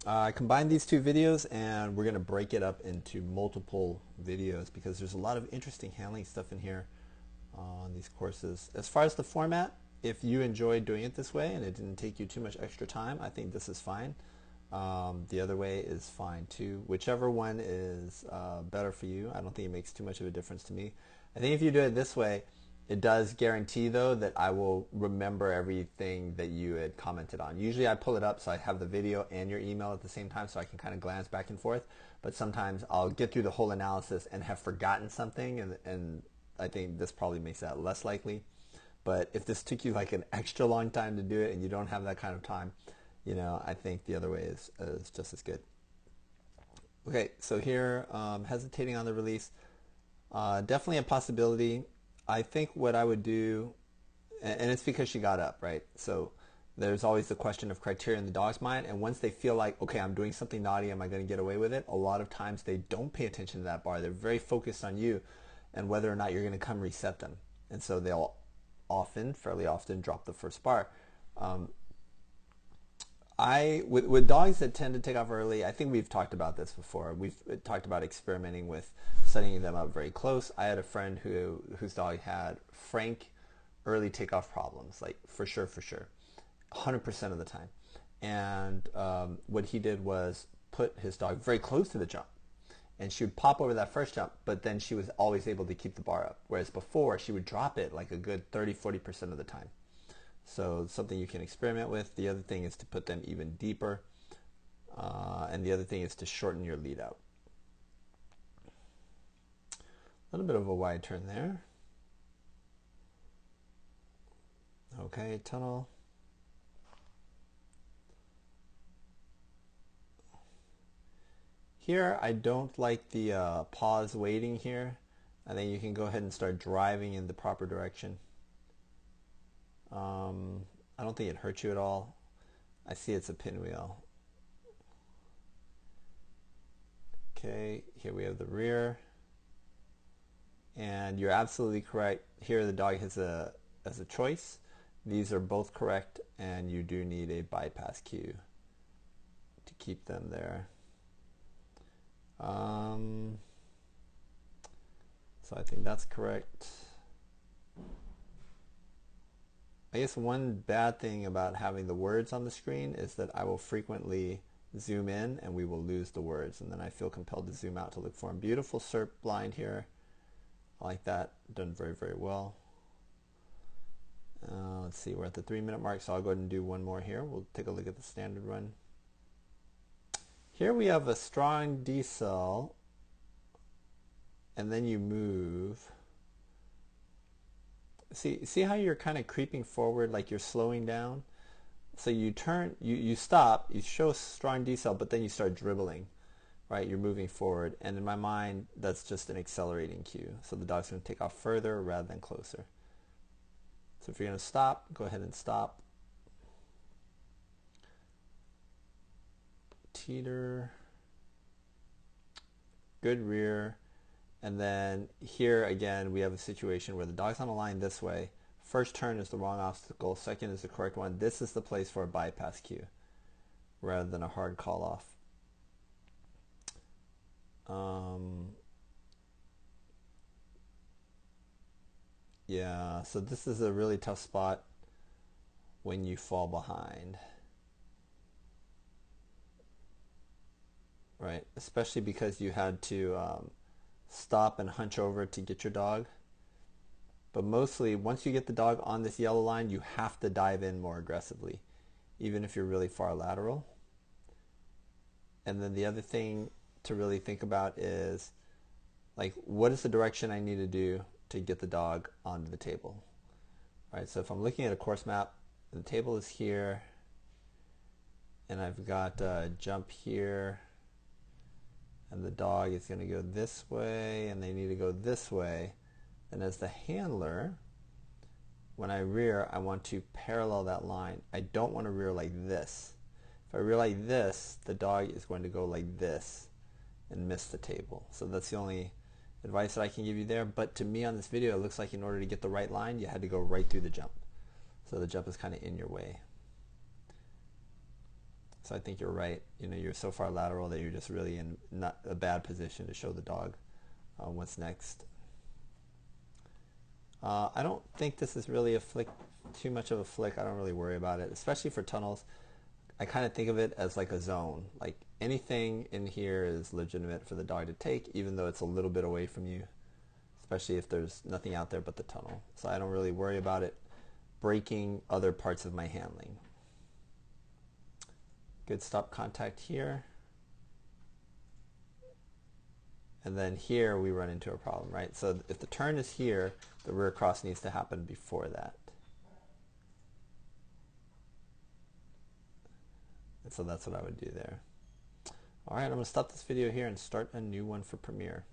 I combined these two videos and we're going to break it up into multiple videos because there's a lot of interesting handling stuff in here on these courses. As far as the format, if you enjoyed doing it this way and it didn't take you too much extra time, I think this is fine. The other way is fine too. Whichever one is better for you. I don't think it makes too much of a difference to me. I think if you do it this way, it does guarantee though that I will remember everything that you had commented on. Usually I pull it up so I have the video and your email at the same time so I can kind of glance back and forth. But sometimes I'll get through the whole analysis and have forgotten something, and I think this probably makes that less likely. But if this took you like an extra long time to do it and you don't have that kind of time, I think the other way is just as good. Okay, so here, hesitating on the release, definitely a possibility. I think what I would do, and it's because she got up, right? So there's always the question of criteria in the dog's mind, and once they feel like, okay, I'm doing something naughty, am I going to get away with it? A lot of times they don't pay attention to that bar. They're very focused on you and whether or not you're going to come reset them. And so they'll fairly often, drop the first bar. With dogs that tend to take off early, I think we've talked about this before. We've talked about experimenting with setting them up very close. I had a friend whose dog had frank early takeoff problems, like for sure, 100% of the time. And what he did was put his dog very close to the jump. And she would pop over that first jump, but then she was always able to keep the bar up. Whereas before, she would drop it like a good 30-40% of the time. So something you can experiment with. The other thing is to put them even deeper. And the other thing is to shorten your lead out. A little bit of a wide turn there. Okay, tunnel. Here, I don't like the pause waiting here. I think you can go ahead and start driving in the proper direction. I don't think it hurts you at all. I see it's a pinwheel. Okay, here we have the rear. And you're absolutely correct. Here the dog has a choice. These are both correct, and you do need a bypass cue to keep them there. So I think that's correct. I guess one bad thing about having the words on the screen is that I will frequently zoom in and we will lose the words, and then I feel compelled to zoom out to look for them. Beautiful SERP blind here. I like that. Done very, very well. Let's see, we're at the 3-minute mark, so I'll go ahead and do one more here. We'll take a look at the standard run. Here we have a strong decel, and then you move. See how you're kind of creeping forward, like you're slowing down? So you turn, you stop, you show strong decel, but then you start dribbling, right? You're moving forward, and in my mind, that's just an accelerating cue. So the dog's going to take off further rather than closer. So if you're going to stop, go ahead and stop. Teeter. Good rear. And then here again, we have a situation where the dog's on a line this way. First turn is the wrong obstacle. Second is the correct one. This is the place for a bypass cue rather than a hard call off. Yeah, so this is a really tough spot when you fall behind. Right, especially because you had to stop and hunch over to get your dog. But mostly, once you get the dog on this yellow line, you have to dive in more aggressively, even if you're really far lateral. And then the other thing to really think about is, like, what is the direction I need to do to get the dog onto the table? All right, so if I'm looking at a course map, the table is here, and I've got a jump here, and the dog is going to go this way, and they need to go this way. And as the handler, when I rear, I want to parallel that line. I don't want to rear like this. If I rear like this, the dog is going to go like this and miss the table. So that's the only advice that I can give you there. But to me on this video, it looks like in order to get the right line, you had to go right through the jump. So the jump is kind of in your way. So I think you're right. You know, you're so far lateral that you're just really in not a bad position to show the dog what's next. I don't think this is really a flick, too much of a flick. I don't really worry about it, especially for tunnels. I kind of think of it as like a zone. Like anything in here is legitimate for the dog to take, even though it's a little bit away from you, especially if there's nothing out there but the tunnel. So I don't really worry about it breaking other parts of my handling. Good stop contact here. And then here we run into a problem, right? So if the turn is here, the rear cross needs to happen before that. And so that's what I would do there. All right, I'm going to stop this video here and start a new one for Premiere.